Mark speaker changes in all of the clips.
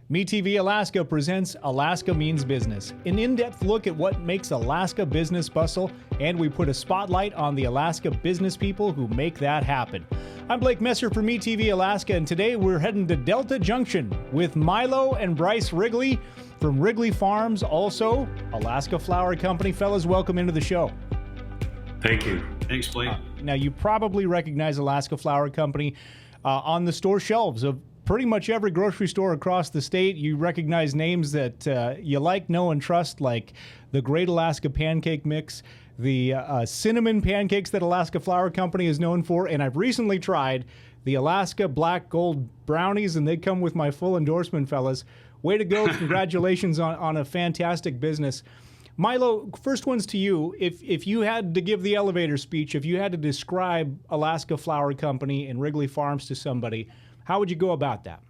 Speaker 1: MeTV Alaska presents Alaska Means Business, an in-depth look at what makes Alaska business bustle, and we put a spotlight on the Alaska business people who make that happen. I'm Blake Messer for MeTV Alaska, and today we're heading to Delta Junction with Milo and Bryce Wrigley from Wrigley Farms, also Alaska Flour Company. Fellas, welcome into the show.
Speaker 2: Thank you.
Speaker 3: Thanks, Blake.
Speaker 1: Now, you probably recognize Alaska Flour Company on the store shelves of pretty much every grocery store across the state. You recognize names that you like, know, and trust, like the Great Alaska Pancake Mix, the cinnamon pancakes that Alaska Flour Company is known for, and I've recently tried the Alaska Black Gold Brownies, and they come with my full endorsement, fellas. Way to go. Congratulations on a fantastic business. Milo, first one's to you. If you had to give the elevator speech, if you had to describe Alaska Flour Company and Wrigley Farms to somebody, how would you go about that?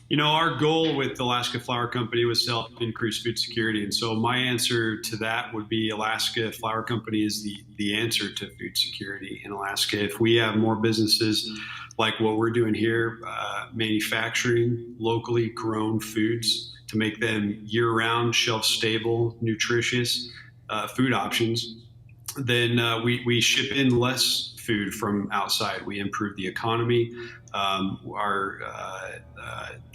Speaker 3: You know, our goal with Alaska Flour Company was to help increase food security. And so my answer to that would be Alaska Flour Company is the answer to food security in Alaska. If we have more businesses like what we're doing here, manufacturing locally grown foods to make them year-round, shelf-stable, nutritious food options, then we ship in less food from outside. We improve the economy.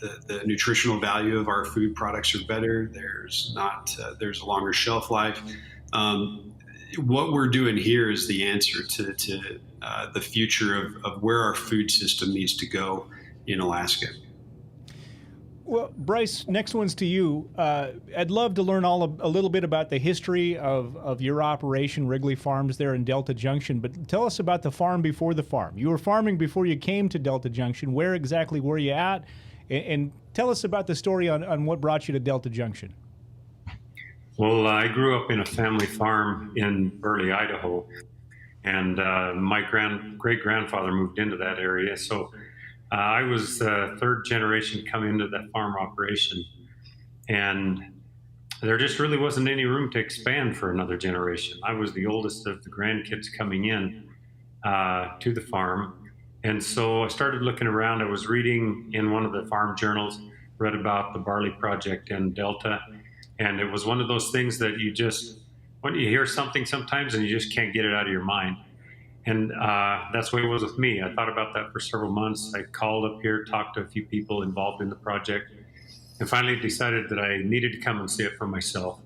Speaker 3: The nutritional value of our food products are better. There's a longer shelf life. What we're doing here is the answer to the future of where our food system needs to go in Alaska.
Speaker 1: Well, Bryce, next one's to you. I'd love to learn a little bit about the history of your operation, Wrigley Farms, there in Delta Junction. But tell us about the farm before the farm. You were farming before you came to Delta Junction. Where exactly were you at? And tell us about the story on what brought you to Delta Junction.
Speaker 2: Well, I grew up in a family farm in Burley, Idaho, and my great-grandfather moved into that area. So I was third generation coming into that farm operation, and there just really wasn't any room to expand for another generation. I was the oldest of the grandkids coming in to the farm, and so I started looking around. I was reading in one of the farm journals, read about the barley project in Delta, and it was one of those things that when you hear something sometimes and you just can't get it out of your mind. And that's the way it was with me. I thought about that for several months. I called up here, talked to a few people involved in the project, and finally decided that I needed to come and see it for myself.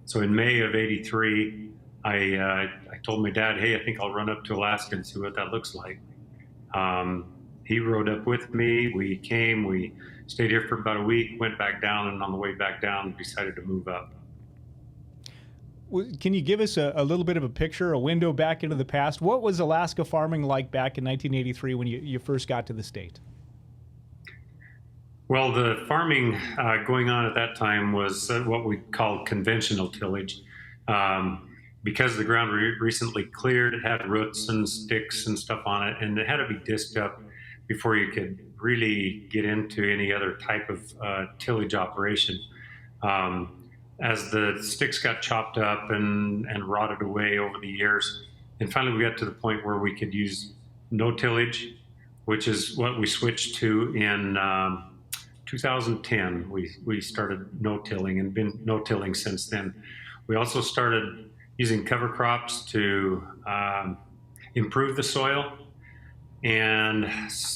Speaker 2: So in May of '83, I told my dad, hey, I think I'll run up to Alaska and see what that looks like. He rode up with me. We stayed here for about a week, went back down, and on the way back down, decided to move up.
Speaker 1: Can you give us a little bit of a picture, a window back into the past? What was Alaska farming like back in 1983 when you first got to the state?
Speaker 2: Well, the farming going on at that time was what we called conventional tillage. Because the ground recently cleared, it had roots and sticks and stuff on it, and it had to be disked up before you could really get into any other type of tillage operation. As the sticks got chopped up and rotted away over the years. And finally we got to the point where we could use no tillage, which is what we switched to in 2010. We started no-tilling and been no-tilling since then. We also started using cover crops to improve the soil. And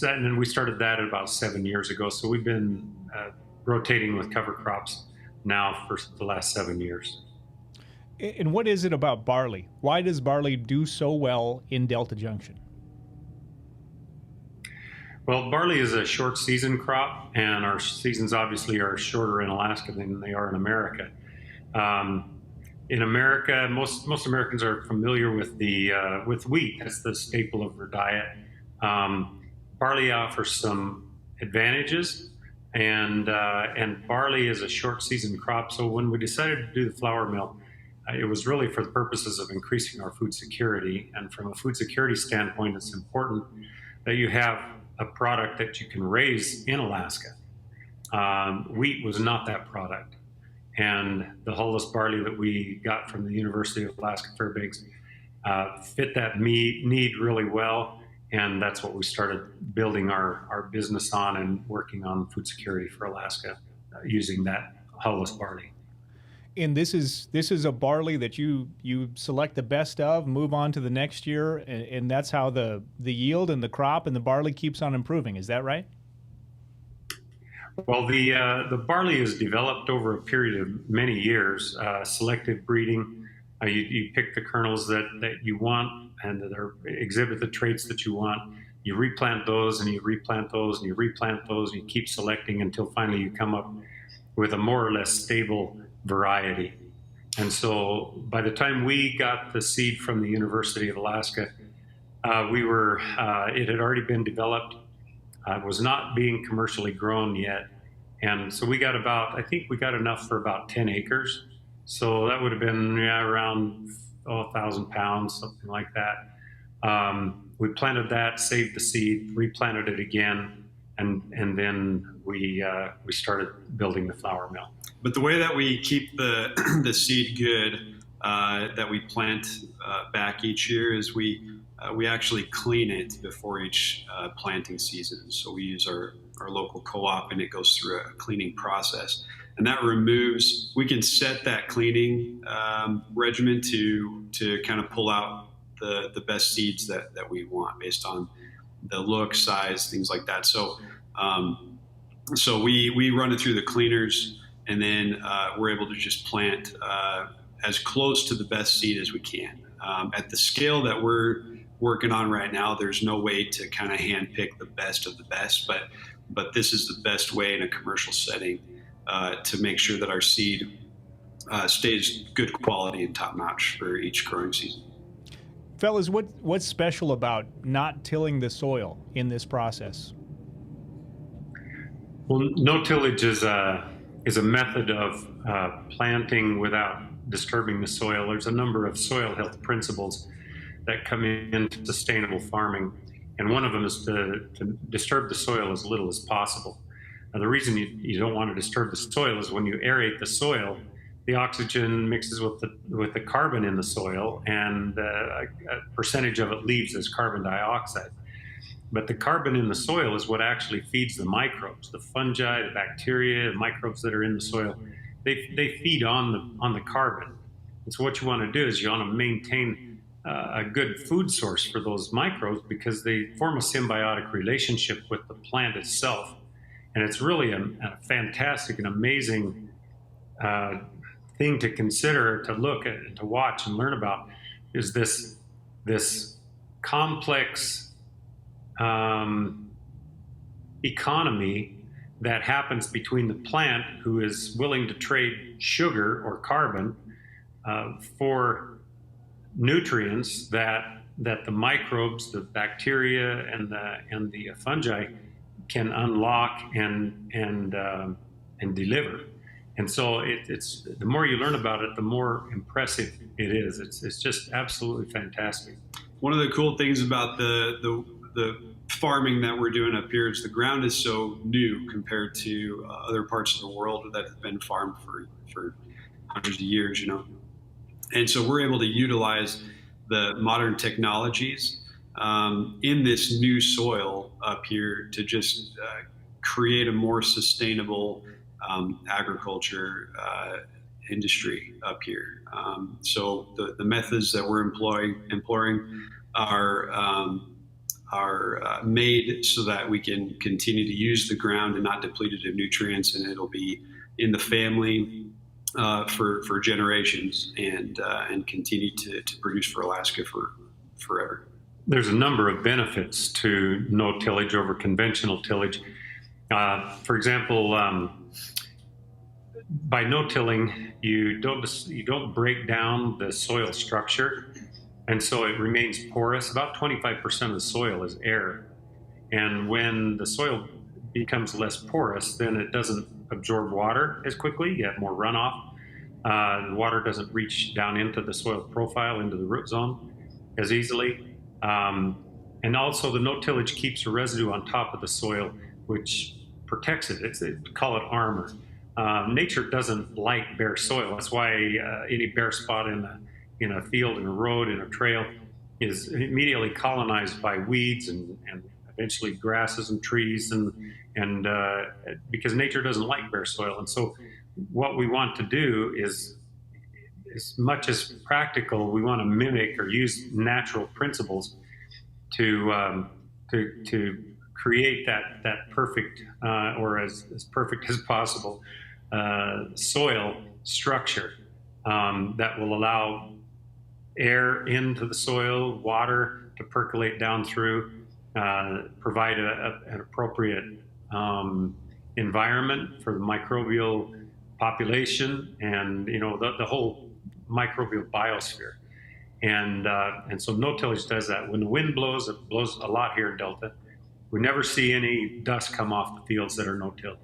Speaker 2: then we started that about 7 years ago. So we've been rotating with cover crops now for the last 7 years.
Speaker 1: And what is it about barley? Why does barley do so well in Delta Junction?
Speaker 2: Well, barley is a short season crop, and our seasons obviously are shorter in Alaska than they are in America. In America, most Americans are familiar with with wheat. That's the staple of their diet. Barley offers some advantages. And barley is a short season crop. So when we decided to do the flour mill, it was really for the purposes of increasing our food security. And from a food security standpoint, it's important that you have a product that you can raise in Alaska. Wheat was not that product. And the hulless barley that we got from the University of Alaska Fairbanks fit that need really well. and that's what we started building our business on and working on food security for Alaska using that hulless barley.
Speaker 1: And this is a barley that you select the best of, move on to the next year, and that's how the yield and the crop and the barley keeps on improving. Is that right?
Speaker 2: Well, the barley is developed over a period of many years, selective breeding. You pick the kernels that you want and that exhibit the traits that you want. You replant those and you replant those and you replant those, and you keep selecting until finally you come up with a more or less stable variety. And so by the time we got the seed from the University of Alaska, it had already been developed. Was not being commercially grown yet. And so we got I think we got enough for about 10 acres. So that would have been around 1,000 pounds, something like that. We planted that, saved the seed, replanted it again, and then we started building the flour mill.
Speaker 3: But the way that we keep the seed good that we plant back each year is we actually clean it before each planting season. So we use our local co-op, and it goes through a cleaning process. And that removes, we can set that cleaning regimen to kind of pull out the best seeds that we want based on the look, size, things like that. So we run it through the cleaners, and then we're able to just plant as close to the best seed as we can. At the scale that we're working on right now, there's no way to kind of hand pick the best of the best, but this is the best way in a commercial setting to make sure that our seed stays good quality and top notch for each growing season.
Speaker 1: Fellas, what's special about not tilling the soil in this process?
Speaker 2: Well, no tillage is a method of planting without disturbing the soil. There's a number of soil health principles that come into sustainable farming, and one of them is to disturb the soil as little as possible. Now, the reason you don't want to disturb the soil is when you aerate the soil, the oxygen mixes with the carbon in the soil, and a percentage of it leaves as carbon dioxide. But the carbon in the soil is what actually feeds the microbes, the fungi, the bacteria, the microbes that are in the soil. They feed on the carbon. And so what you want to do is you want to maintain a good food source for those microbes, because they form a symbiotic relationship with the plant itself. And it's really a fantastic and amazing thing to consider, to look at, to watch and learn about, is this complex economy that happens between the plant, who is willing to trade sugar or carbon for nutrients that the microbes, the bacteria, and the fungi can unlock and deliver. And so it's the more you learn about it, the more impressive it is. It's just absolutely fantastic.
Speaker 3: One of the cool things about the farming that we're doing up here is the ground is so new compared to other parts of the world that have been farmed for hundreds of years, you know. And so we're able to utilize the modern technologies in this new soil up here to just create a more sustainable agriculture industry up here. So the methods that we're employing are made so that we can continue to use the ground and not deplete it of nutrients, and it'll be in the family for generations and continue to produce for Alaska for forever.
Speaker 2: There's a number of benefits to no tillage over conventional tillage. For example, by no tilling, you don't break down the soil structure, and so it remains porous. About 25% of the soil is air, and when the soil becomes less porous, then it doesn't absorb water as quickly. You have more runoff. The water doesn't reach down into the soil profile, into the root zone as easily. And also the no tillage keeps a residue on top of the soil, which protects it. They call it armor. Nature doesn't like bare soil. That's why any bare spot in a field, in a road, in a trail, is immediately colonized by weeds and eventually grasses and trees, and because nature doesn't like bare soil. And so what we want to do is, as much as practical, we want to mimic or use natural principles to create that perfect or as perfect as possible soil structure that will allow air into the soil, water to percolate down through, provide an appropriate environment for the microbial population, and the whole microbial biosphere. And so no tillage does that. When the wind blows, it blows a lot here in Delta. We never see any dust come off the fields that are no-till.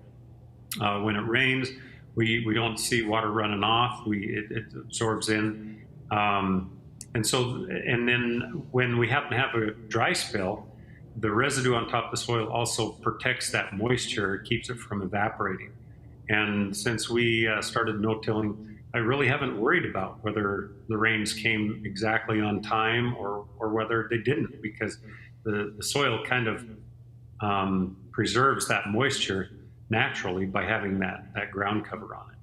Speaker 2: When it rains, we don't see water running off. It absorbs in. And then when we happen to have a dry spell, the residue on top of the soil also protects that moisture, keeps it from evaporating. And since we started no-tilling, I really haven't worried about whether the rains came exactly on time or whether they didn't, because the soil kind of preserves that moisture naturally by having that ground cover on it.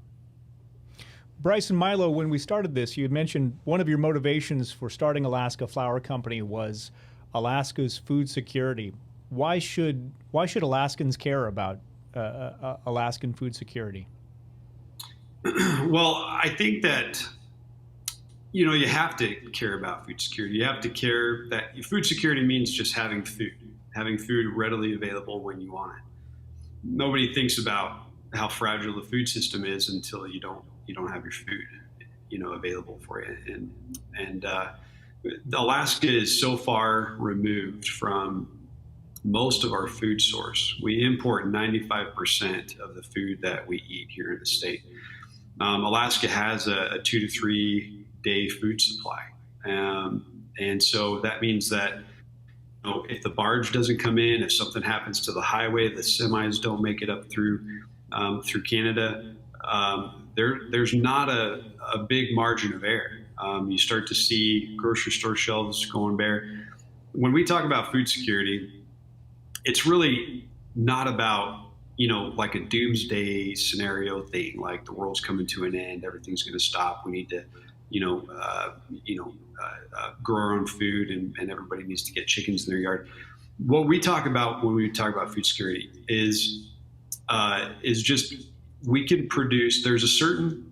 Speaker 1: Bryce and Milo, when we started this, you had mentioned one of your motivations for starting Alaska Flour Company was Alaska's food security. Why should Alaskans care about Alaskan food security?
Speaker 3: Well, I think that, you have to care about food security. You have to care that food security means just having food readily available when you want it. Nobody thinks about how fragile the food system is until you don't have your food, available for you. And Alaska is so far removed from most of our food source. We import 95% of the food that we eat here in the state. Alaska has a 2 to 3 day food supply. And so that means that if the barge doesn't come in, if something happens to the highway, the semis don't make it up through Canada, there's not a big margin of error. You start to see grocery store shelves going bare. When we talk about food security, it's really not about like a doomsday scenario thing, like the world's coming to an end, everything's going to stop. We need to, grow our own food, and everybody needs to get chickens in their yard. What we talk about when we talk about food security is just we can produce. There's a certain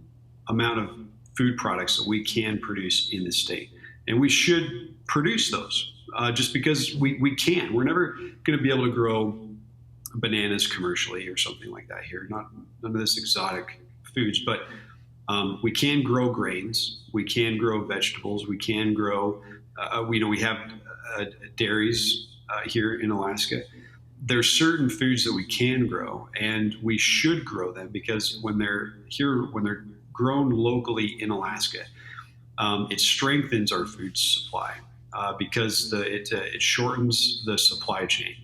Speaker 3: amount of food products that we can produce in the state, and we should produce those just because we can. We're never going to be able to grow bananas commercially or something like that here. None of this exotic foods, but we can grow grains. We can grow vegetables. We can grow. We have dairies here in Alaska. There's certain foods that we can grow, and we should grow them because when they're grown locally in Alaska, it strengthens our food supply because it shortens the supply chain.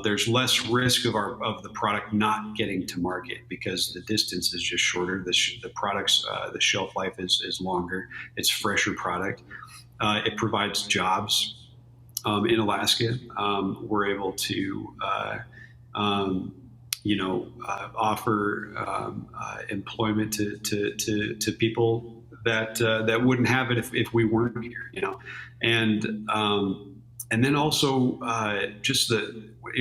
Speaker 3: There's less risk of the product not getting to market because the distance is just shorter. The products, the shelf life is longer. It's fresher product. It provides jobs in Alaska. We're able to offer employment to people that wouldn't have it if we weren't here. And then also just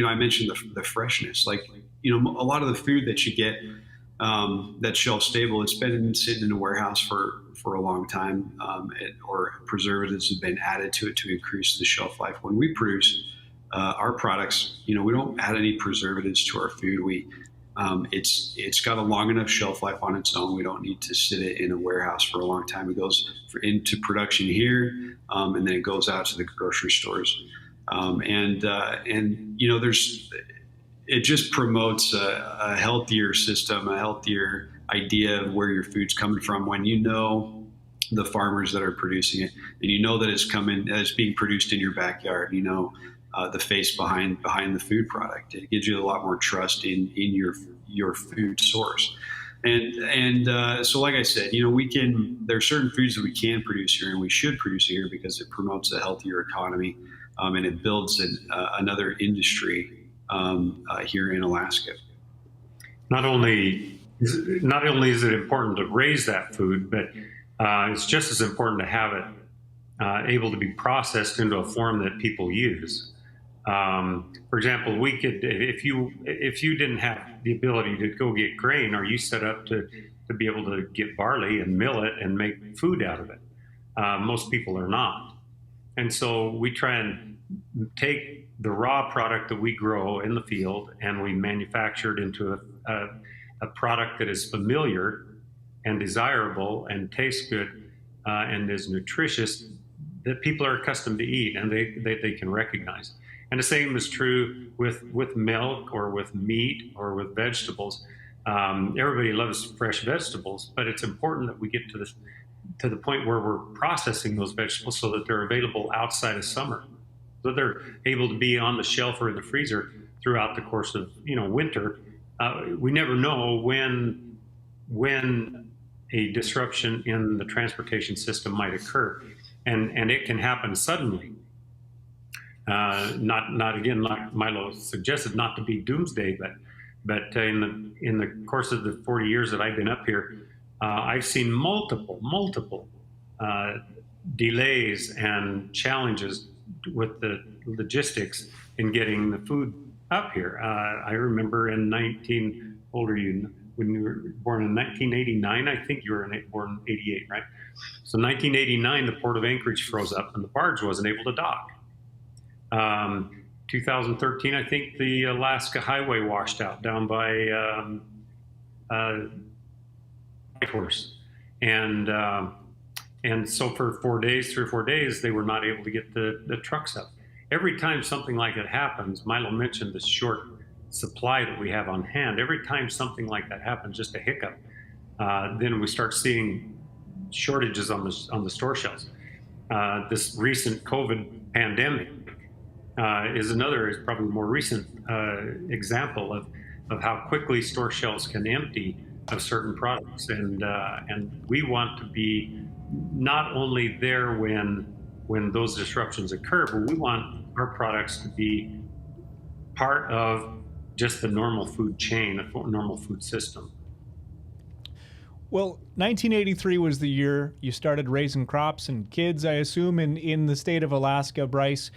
Speaker 3: I mentioned the freshness. Like, a lot of the food that you get that's shelf stable, it's been sitting in a warehouse for a long time, or preservatives have been added to it to increase the shelf life. When we produce our products, we don't add any preservatives to our food. It's got a long enough shelf life on its own. We don't need to sit it in a warehouse for a long time. It goes into production here, and then it goes out to the grocery stores. It just promotes a healthier system, a healthier idea of where your food's coming from when the farmers that are producing it, and that it's being produced in your backyard. The face behind the food product. It gives you a lot more trust in your food source. So, like I said, there are certain foods that we can produce here and we should produce here because it promotes a healthier economy, and it builds another industry here in Alaska.
Speaker 2: Not only is it important to raise that food, but it's just as important to have it able to be processed into a form that people use. For example, we could, if you didn't have the ability to go get grain, are you set up to be able to get barley and mill it and make food out of it? Most people are not. And so we try and take the raw product that we grow in the field and we manufacture it into a product that is familiar and desirable and tastes good and is nutritious, that people are accustomed to eat and they can recognize. And the same is true with milk or with meat or with vegetables. Everybody loves fresh vegetables, but it's important that we get to the point where we're processing those vegetables so that they're available outside of summer, so they're able to be on the shelf or in the freezer throughout the course of winter. We never know when a disruption in the transportation system might occur, and it can happen suddenly. Not again, like Milo suggested, not to be doomsday, but in the course of the 40 years that I've been up here, I've seen multiple delays and challenges with the logistics in getting the food up here. I remember when you were born in 1989, I think you were born in 88, right? So 1989, the port of Anchorage froze up and the barge wasn't able to dock. 2013, I think the Alaska Highway washed out down by Whitehorse, and so for 3 or 4 days, they were not able to get the trucks up. Every time something like that happens, Milo mentioned the short supply that we have on hand. Every time something like that happens, just a hiccup, then we start seeing shortages on the store shelves. This recent COVID pandemic is probably more recent example of how quickly store shelves can empty of certain products, and we want to be not only there when those disruptions occur, but we want our products to be part of just the normal food chain, a normal food system.
Speaker 1: Well, 1983 was the year you started raising crops and kids, I assume, in the state of Alaska. Bryce,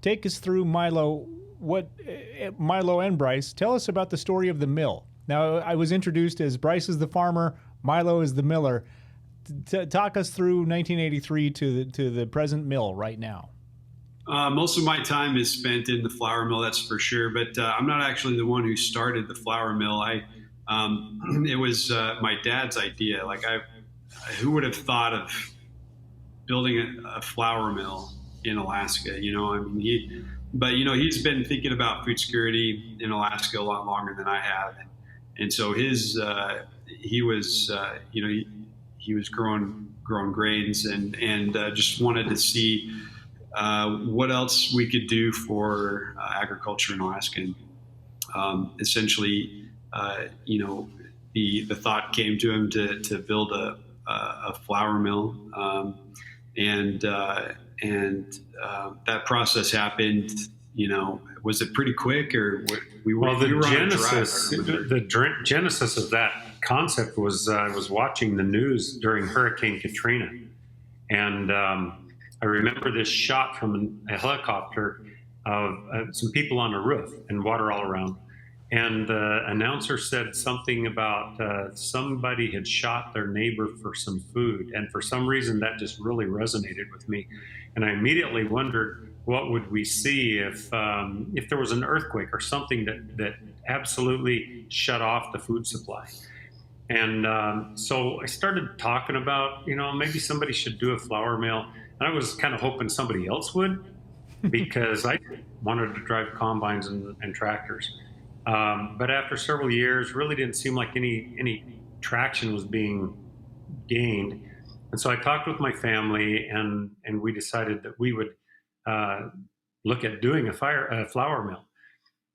Speaker 1: take us through Milo and Bryce. Tell us about the story of the mill. Now, I was introduced as Bryce is the farmer, Milo is the miller. Talk us through 1983 to the present mill right now.
Speaker 3: Most of my time is spent in the flour mill, that's for sure. But I'm not actually the one who started the flour mill. It was my dad's idea. Who would have thought of building a flour mill in Alaska? He's been thinking about food security in Alaska a lot longer than I have, and so he was growing grains and just wanted to see what else we could do for agriculture in Alaska. And essentially, the thought came to him to build a flour mill, and that process happened. Was it pretty quick, or
Speaker 2: the genesis of that concept was I was watching the news during Hurricane Katrina, and I remember this shot from a helicopter of some people on a roof and water all around. And the announcer said something about somebody had shot their neighbor for some food. And for some reason, that just really resonated with me. And I immediately wondered, what would we see if there was an earthquake or something that absolutely shut off the food supply? And so I started talking about, maybe somebody should do a flour mill. And I was kind of hoping somebody else would, because I wanted to drive combines and tractors. But after several years, really didn't seem like any traction was being gained. And so I talked with my family, and we decided that we would look at doing a flour mill.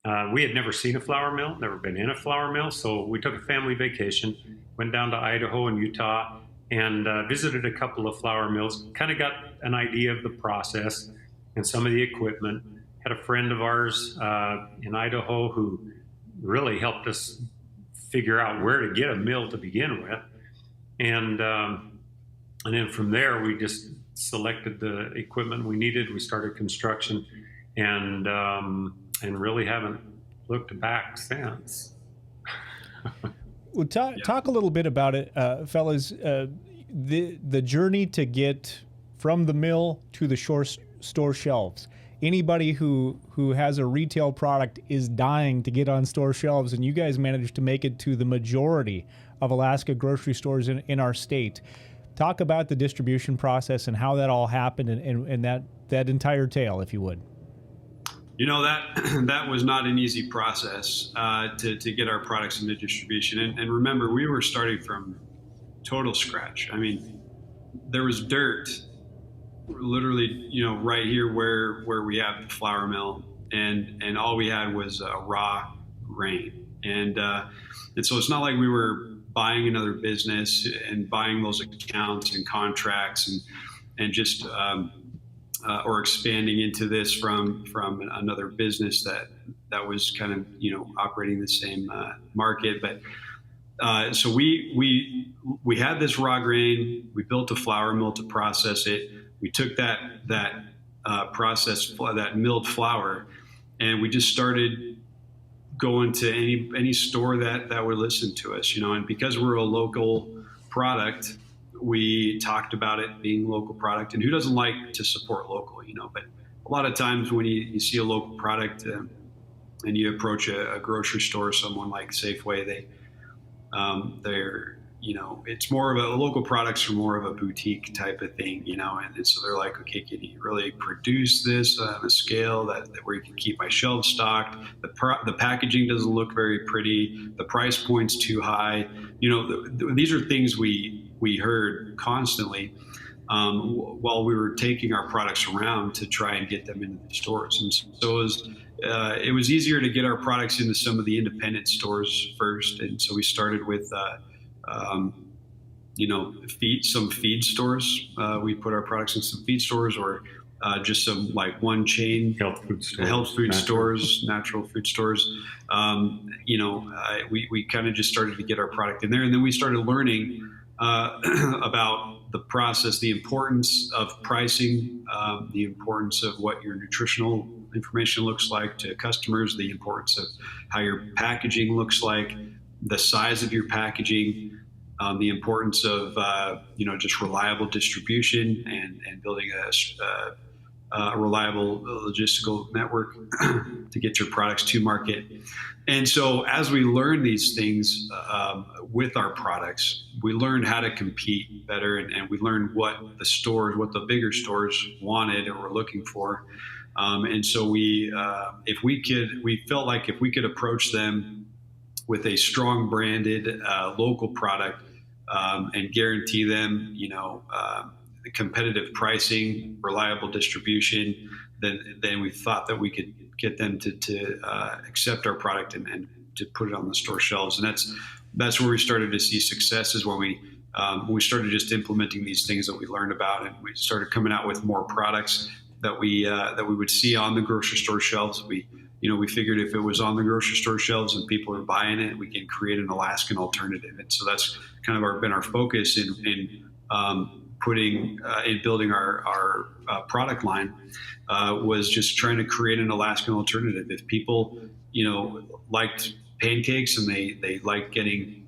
Speaker 2: We had never seen a flour mill, never been in a flour mill, so we took a family vacation, went down to Idaho and Utah, and visited a couple of flour mills, kind of got an idea of the process and some of the equipment. Had a friend of ours in Idaho who really helped us figure out where to get a mill to begin with. And then from there, we just selected the equipment we needed. We started construction, and really haven't looked back since.
Speaker 1: Well, talk a little bit about it, fellas. The journey to get from the mill to the store shelves. Anybody who has a retail product is dying to get on store shelves, and you guys managed to make it to the majority of Alaska grocery stores in our state. Talk about the distribution process and how that all happened, and that entire tale, if you would.
Speaker 3: You know, that was not an easy process to get our products into distribution. And remember, we were starting from total scratch. I mean, there was dirt literally, right here where we have the flour mill, and all we had was raw grain. And so it's not like we were buying another business and buying those accounts and contracts and just or expanding into this from another business that was kind of operating the same market. But so we had this raw grain. We built a flour mill to process it. We took that milled flour, and we just started going to any store that would listen to us, and because we're a local product, we talked about it being local product, and who doesn't like to support local, but a lot of times when you see a local product and you approach a grocery store, someone like Safeway, they're it's more of a local products are more of a boutique type of thing, and so they're like, okay, can you really produce this on a scale that where you can keep my shelves stocked? The packaging doesn't look very pretty. The price point's too high. These are things we heard constantly while we were taking our products around to try and get them into the stores. And so it was easier to get our products into some of the independent stores first. And so we started with some feed stores. We put our products in some feed stores, or just some like one chain
Speaker 2: health food stores,
Speaker 3: natural food stores. We kind of just started to get our product in there, and then we started learning about the process, the importance of pricing, the importance of what your nutritional information looks like to customers, the importance of how your packaging looks like, the size of your packaging, the importance of just reliable distribution and building a reliable logistical network to get your products to market. And so as we learn these things with our products, we learned how to compete better, and we learned what the bigger stores wanted or were looking for. And so we felt like if we could approach them with a strong branded local product and guarantee them, competitive pricing, reliable distribution, then we thought that we could get them to accept our product and to put it on the store shelves. And that's where we started to see success, is when we started just implementing these things that we learned about, and we started coming out with more products that we would see on the grocery store shelves. We figured if it was on the grocery store shelves and people are buying it, we can create an Alaskan alternative. And so that's kind of been our focus in building our product line, was just trying to create an Alaskan alternative. If people, liked pancakes and they like getting,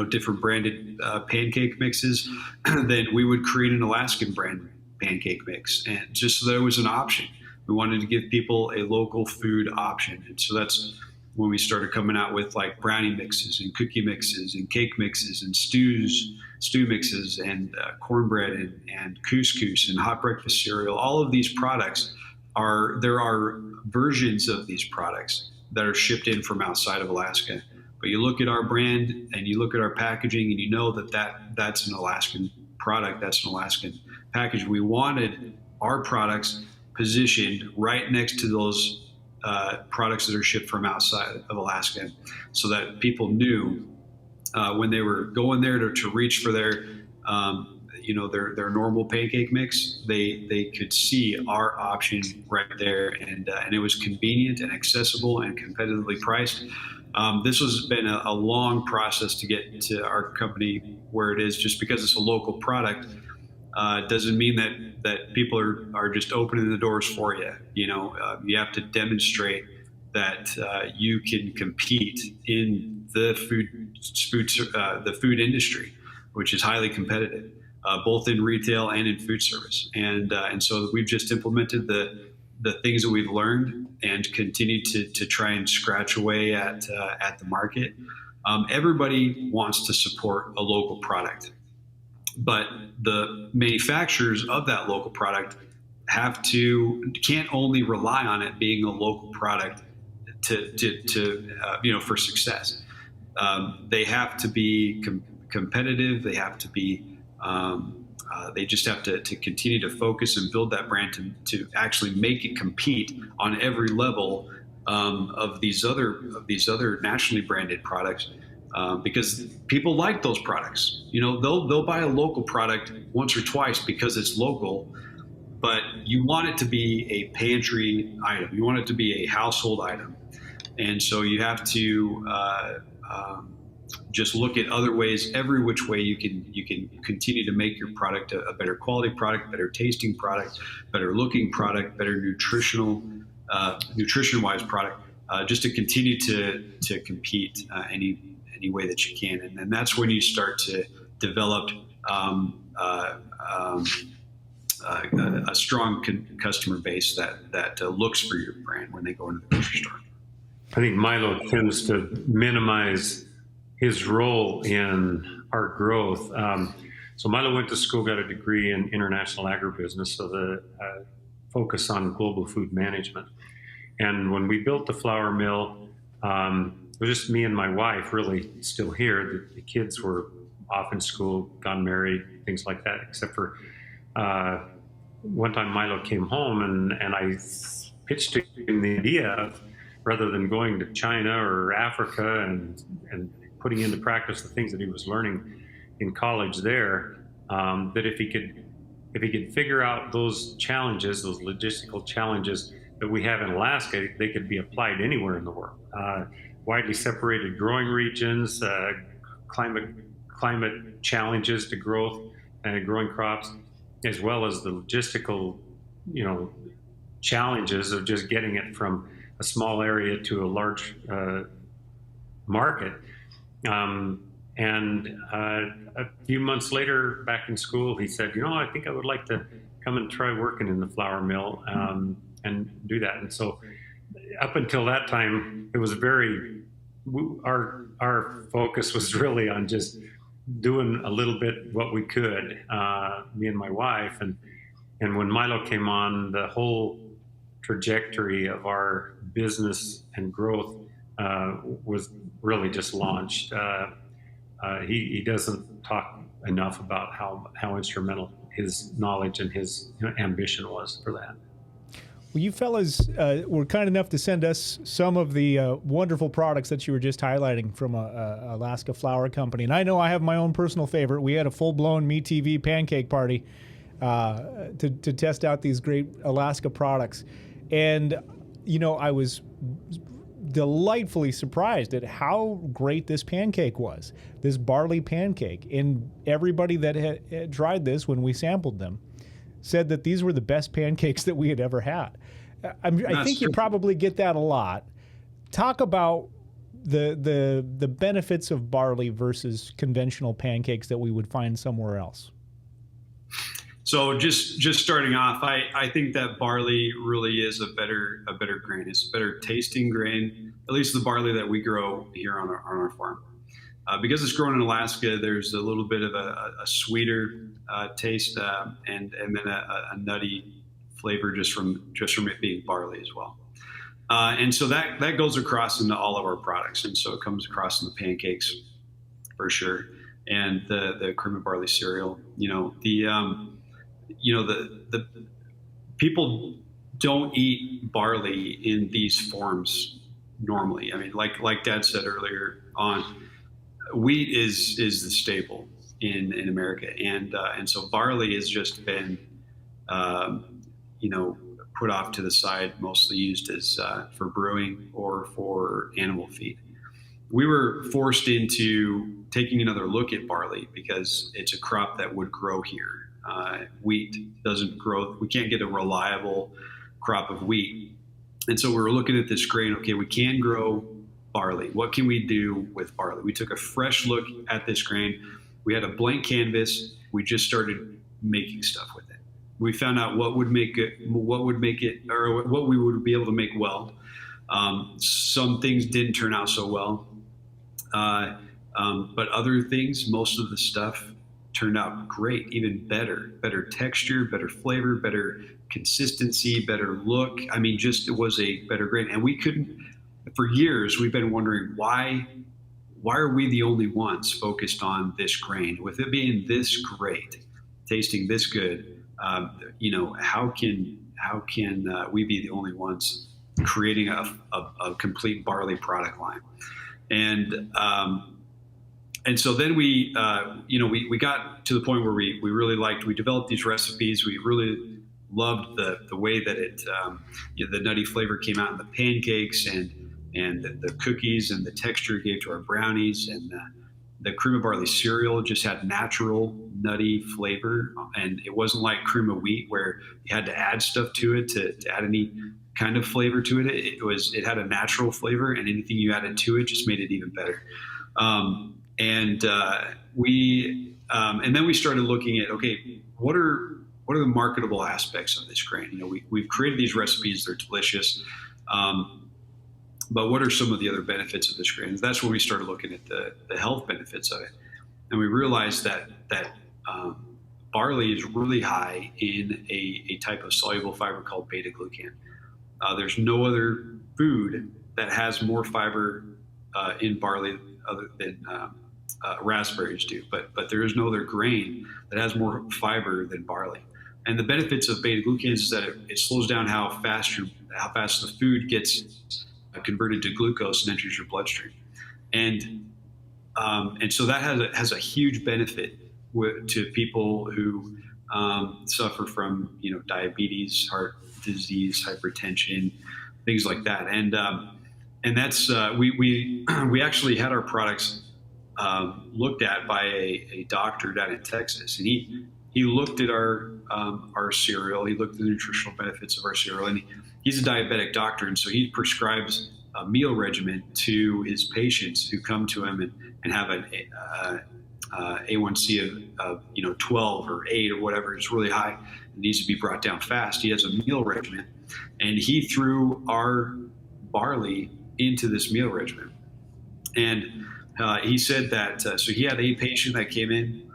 Speaker 3: different branded pancake mixes, then we would create an Alaskan brand pancake mix, and just so there was an option. We wanted to give people a local food option. And so that's when we started coming out with like brownie mixes and cookie mixes and cake mixes and stew mixes and cornbread and couscous and hot breakfast cereal. All of these products there are versions of these products that are shipped in from outside of Alaska. But you look at our brand and you look at our packaging and you know that's an Alaskan product, that's an Alaskan package. We wanted our products positioned right next to those products that are shipped from outside of Alaska, so that people knew when they were going there to reach for their their normal pancake mix, they could see our option right there, and it was convenient and accessible and competitively priced. This has been a long process to get to our company where it is. Just because it's a local product doesn't mean that people are just opening the doors for you. You have to demonstrate that you can compete in the food industry, which is highly competitive, both in retail and in food service. And so we've just implemented the things that we've learned and continue to try and scratch away at the market. Everybody wants to support a local product, but the manufacturers of that local product can't only rely on it being a local product for success. They have to be competitive. They have to be. They just have to continue to focus and build that brand to actually make it compete on every level of these other nationally branded products, because people like those products. They'll buy a local product once or twice because it's local, but you want it to be a pantry item. You want it to be a household item, and so you have to just look at other ways, every which way you can continue to make your product a better quality product, better tasting product, better looking product, better nutrition-wise product, just to continue to compete any way that you can. And that's when you start to develop a strong customer base that looks for your brand when they go into the grocery store.
Speaker 2: I think Milo tends to minimize his role in our growth. So Milo went to school, got a degree in international agribusiness, so the focus on global food management. And when we built the flour mill, it was just me and my wife really still here. The kids were off in school, gone married, things like that, except for one time Milo came home and I pitched to him the idea of, rather than going to China or Africa and putting into practice the things that he was learning in college there, that if he could figure out those challenges, those logistical challenges that we have in Alaska, they could be applied anywhere in the world. Widely separated growing regions, climate challenges to growth and growing crops, as well as the logistical, challenges of just getting it from a small area to a large market. And a few months later, back in school, he said, I think I would like to come and try working in the flour mill and do that. And so up until that time, it was our focus was really on just doing a little bit what we could, me and my wife. And when Milo came on, the whole trajectory of our business and growth was really just launched. He doesn't talk enough about how instrumental his knowledge and his ambition was for that.
Speaker 1: Well, you fellas were kind enough to send us some of the wonderful products that you were just highlighting from Alaska Flour Company. And I know I have my own personal favorite. We had a full-blown MeTV pancake party to test out these great Alaska products. And, I was delightfully surprised at how great this pancake was, this barley pancake. And everybody that had tried this when we sampled them said that these were the best pancakes that we had ever had. I think you probably get that a lot. Talk about the benefits of barley versus conventional pancakes that we would find somewhere else.
Speaker 3: So just starting off, I think that barley really is a better grain. It's a better tasting grain, at least the barley that we grow here on our farm. Because it's grown in Alaska, there's a little bit of a sweeter taste and then a nutty flavor just from it being barley as well. And so that goes across into all of our products, and so it comes across in the pancakes for sure, and the cream of barley cereal. The people don't eat barley in these forms normally. I mean, like Dad said earlier on, wheat is the staple in America, and so barley has just been, um, you know, put off to the side, mostly used as for brewing or for animal feed. We were forced into taking another look at barley because it's a crop that would grow here. Wheat doesn't grow. We can't get a reliable crop of wheat. And so we were looking at this grain. Okay, we can grow barley. What can we do with barley? We took a fresh look at this grain. We had a blank canvas. We just started making stuff with it. We found out what would make it, or what we would be able to make well. Some things didn't turn out so well. But other things, most of the stuff turned out great, even better texture, better flavor, better consistency, better look. I mean, just it was a better grain. And we couldn't, for years, we've been wondering why are we the only ones focused on this grain? With it being this great, tasting this good, how can we be the only ones creating a complete barley product line? And so then we got to the point where we really we developed these recipes. We really loved the way that the nutty flavor came out in the pancakes and the cookies, and the texture it gave to our brownies, and the cream of barley cereal just had natural nutty flavor, and it wasn't like cream of wheat where you had to add stuff to it to add any kind of flavor to it. It had a natural flavor, and anything you added to it just made it even better. And then we started looking at, okay, what are the marketable aspects of this grain? You know, we've created these recipes; they're delicious. But what are some of the other benefits of this grain? And that's when we started looking at the health benefits of it, and we realized that barley is really high in a type of soluble fiber called beta glucan. There's no other food that has more fiber in barley other than raspberries do, but there is no other grain that has more fiber than barley. And the benefits of beta glucans is that it slows down how fast the food gets converted to glucose and enters your bloodstream, and so that has a huge benefit to people who suffer from diabetes, heart disease, hypertension, things like that. And that's we actually had our products looked at by a doctor down in Texas, and he looked at our cereal. He looked at the nutritional benefits of our cereal, and he's a diabetic doctor, and so he prescribes a meal regimen to his patients who come to him and have an A1C of 12 or 8 or whatever. It's really high. It needs to be brought down fast. He has a meal regimen, and he threw our barley into this meal regimen. And he said that, so he had a patient that came in.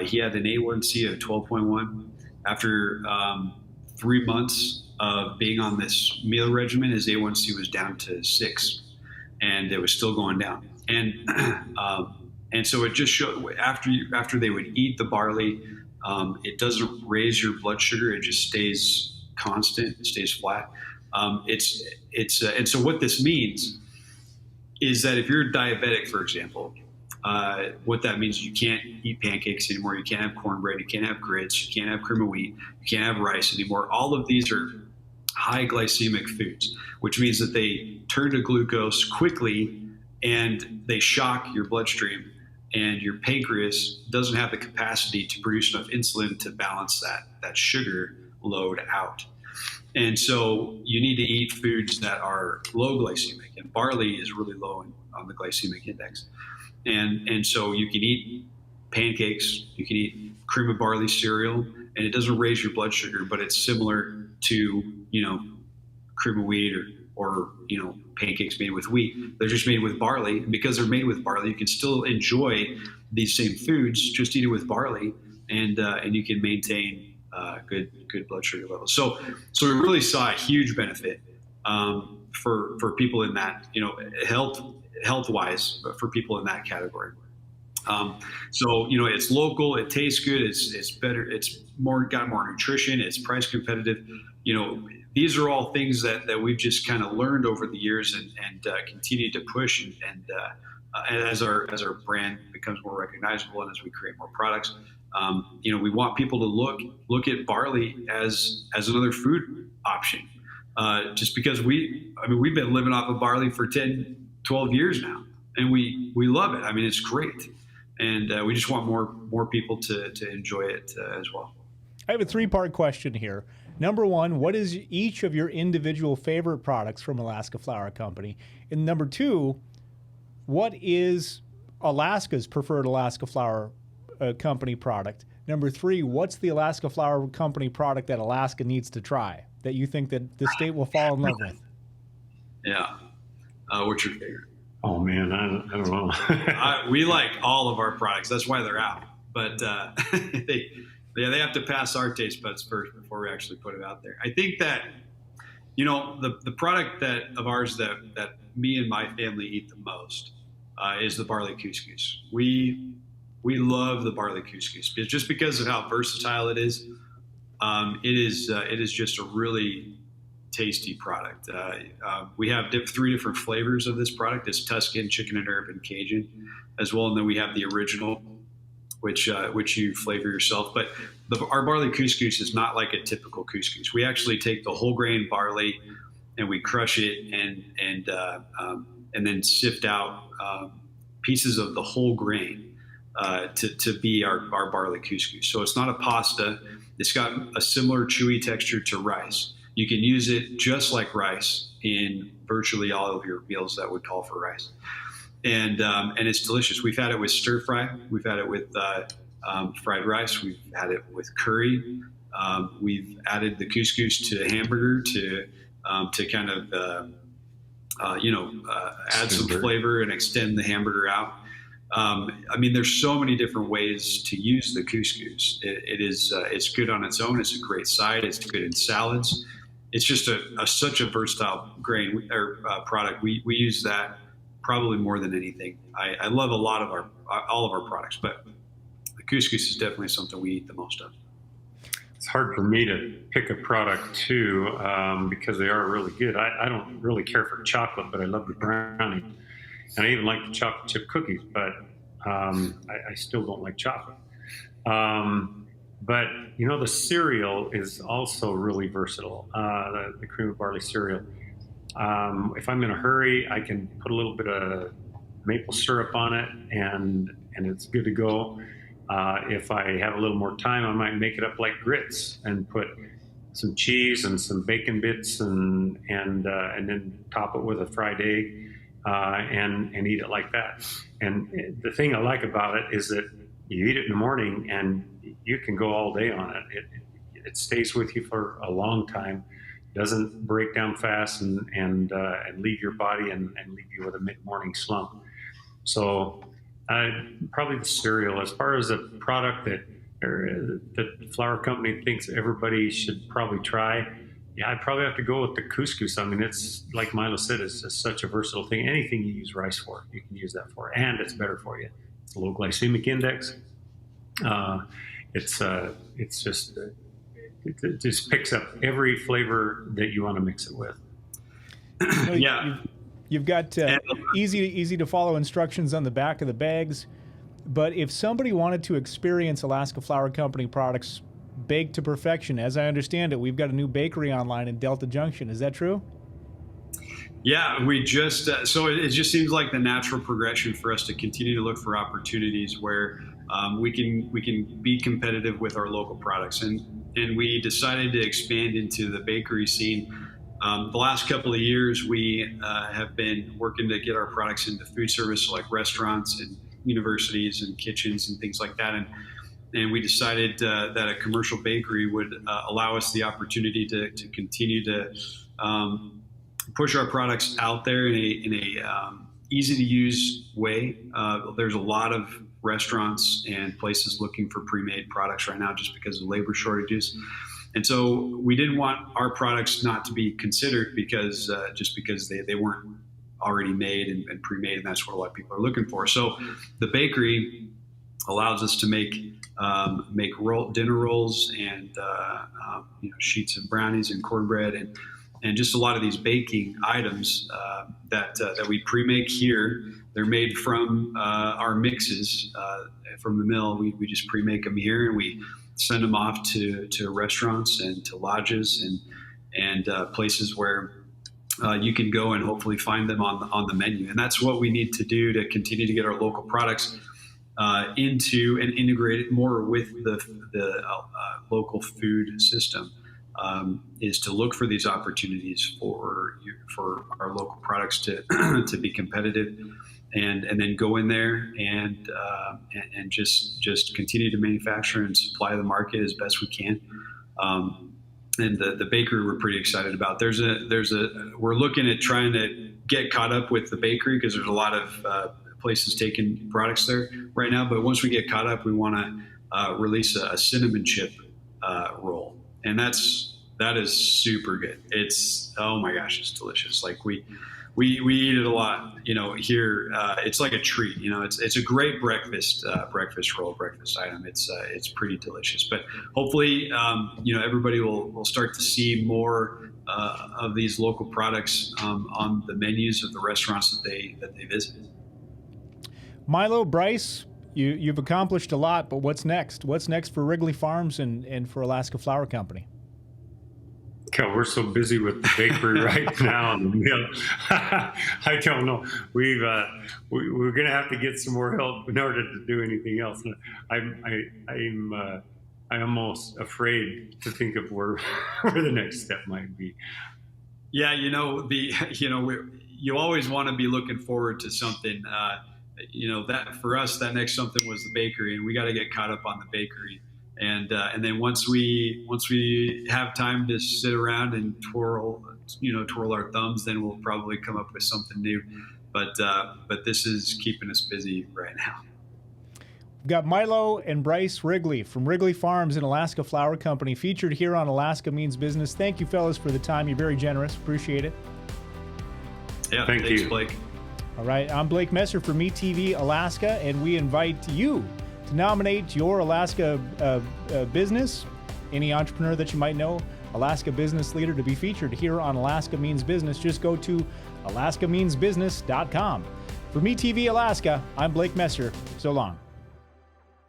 Speaker 3: He had an A1C of 12.1. After 3 months of being on this meal regimen, his A1C was down to 6, and it was still going down. And so it just showed after they would eat the barley, it doesn't raise your blood sugar. It just stays constant. It stays flat. And so what this means is that if you're diabetic, for example, what that means is you can't eat pancakes anymore. You can't have cornbread. You can't have grits. You can't have cream of wheat. You can't have rice anymore. All of these are high glycemic foods, which means that they turn to glucose quickly and they shock your bloodstream, and your pancreas doesn't have the capacity to produce enough insulin to balance that sugar load out. And so you need to eat foods that are low glycemic, and barley is really low on the glycemic index. And so you can eat pancakes, you can eat cream of barley cereal, and it doesn't raise your blood sugar, but it's similar to, cream of wheat or pancakes made with wheat. They're just made with barley. And because they're made with barley, you can still enjoy these same foods, just eat it with barley, and you can maintain good blood sugar levels. So we really saw a huge benefit for people in that, health wise, for people in that category. So it's local, it tastes good, it's better, it's got more nutrition, it's price competitive. these are all things that we've just kind of learned over the years and continue to push and as our brand becomes more recognizable and as we create more products, we want people to look at barley as another food option. Just because we've been living off of barley for 10, 12 years now, and we love it. I mean, it's great, and we just want more people to enjoy it as well.
Speaker 1: I have a 3-part question here. Number 1, what is each of your individual favorite products from Alaska Flour Company? And number 2, what is Alaska's preferred Alaska Flour Company product? Number 3, what's the Alaska Flour Company product that Alaska needs to try that you think that the state will fall in love with?
Speaker 3: Yeah. What's your favorite?
Speaker 2: Oh man, I don't know.
Speaker 3: We like all of our products. That's why they're out. But they have to pass our taste buds first before we actually put it out there. I think that, the product of ours that me and my family eat the most is the barley couscous. We love the barley couscous just because of how versatile it is. It is just a really tasty product. We have 3 different flavors of this product. It's Tuscan, chicken and herb, and Cajun as well. And then we have the original, which you flavor yourself. But our barley couscous is not like a typical couscous. We actually take the whole grain barley and we crush it and then sift out pieces of the whole grain to be our barley couscous. So it's not a pasta. It's got a similar chewy texture to rice. You can use it just like rice in virtually all of your meals that would call for rice. And it's delicious. We've had it with stir fry. We've had it with fried rice. We've had it with curry. We've added the couscous to hamburger to kind of add some flavor and extend the hamburger out. There's so many different ways to use the couscous. It's good on its own. It's a great side. It's good in salads. It's just such a versatile grain or product. We use that probably more than anything. I love all of our products, but the couscous is definitely something we eat the most of.
Speaker 2: It's hard for me to pick a product too because they are really good. I don't really care for chocolate, but I love the brownie. And I even like the chocolate chip cookies, but I still don't like chocolate. But, the cereal is also really versatile, the cream of barley cereal. If I'm in a hurry, I can put a little bit of maple syrup on it, and it's good to go. If I have a little more time, I might make it up like grits and put some cheese and some bacon bits and then top it with a fried egg. And eat it like that. And the thing I like about it is that you eat it in the morning and you can go all day on it. It stays with you for a long time, doesn't break down fast and leave your body and leave you with a mid-morning slump. So probably the cereal. As far as a product that the flour company thinks everybody should probably try, yeah, I'd probably have to go with the couscous. It's like Milo said, it's just such a versatile thing. Anything you use rice for, you can use that for, and it's better for you. It's a low glycemic index. It just picks up every flavor that you want to mix it with.
Speaker 3: Yeah,
Speaker 1: you've got easy to follow instructions on the back of the bags. But if somebody wanted to experience Alaska Flour Company products baked to perfection, as I understand it, we've got a new bakery online in Delta Junction. Is that true?
Speaker 3: Yeah, we just so it just seems like the natural progression for us to continue to look for opportunities where we can be competitive with our local products, and we decided to expand into the bakery scene. The last couple of years, we have been working to get our products into food service, like restaurants and universities and kitchens and things like that, and we decided that a commercial bakery would allow us the opportunity to continue to push our products out there in a easy to use way. There's a lot of restaurants and places looking for pre-made products right now just because of labor shortages. And so we didn't want our products not to be considered because they weren't already made and pre-made, and that's what a lot of people are looking for. So the bakery allows us to make make dinner rolls and sheets of brownies and cornbread and just a lot of these baking items that we pre-make here. They're made from our mixes from the mill. We just pre-make them here, and we send them off to restaurants and to lodges and places where you can go and hopefully find them on the menu. And that's what we need to do to continue to get our local products into and integrate it more with the local food system. Is to look for these opportunities for our local products to to be competitive, and then go in there and just continue to manufacture and supply the market as best we can. And the bakery we're pretty excited about. We're looking at trying to get caught up with the bakery because there's a lot of places taking products there right now. But once we get caught up, we want to release a cinnamon chip roll, and that is super good. It's, oh my gosh, it's delicious. Like we eat it a lot, here. It's like a treat, it's a great breakfast roll, breakfast item. It's pretty delicious, but hopefully, everybody will start to see more of these local products on the menus of the restaurants that they visit.
Speaker 1: Milo, Bryce, you've accomplished a lot, but what's next? What's next for Wrigley Farms and for Alaska Flour Company?
Speaker 2: God, we're so busy with the bakery right now and the mill. I don't know. We're going to have to get some more help in order to do anything else. I'm almost afraid to think of where the next step might be.
Speaker 3: Yeah, you always want to be looking forward to something. That for us, that next something was the bakery, and we got to get caught up on the bakery. And then once we have time to sit around and twirl our thumbs, then we'll probably come up with something new. But this is keeping us busy right now.
Speaker 1: We've got Milo and Bryce Wrigley from Wrigley Farms and Alaska Flour Company featured here on Alaska Means Business. Thank you, fellas, for the time. You're very generous. Appreciate it.
Speaker 3: Yeah,
Speaker 2: thanks,
Speaker 3: you, Blake.
Speaker 1: All right, I'm Blake Messer for MeTV Alaska, and we invite you to nominate your Alaska business, any entrepreneur that you might know, Alaska business leader, to be featured here on Alaska Means Business. Just go to alaskameansbusiness.com. For MeTV Alaska, I'm Blake Messer. So long.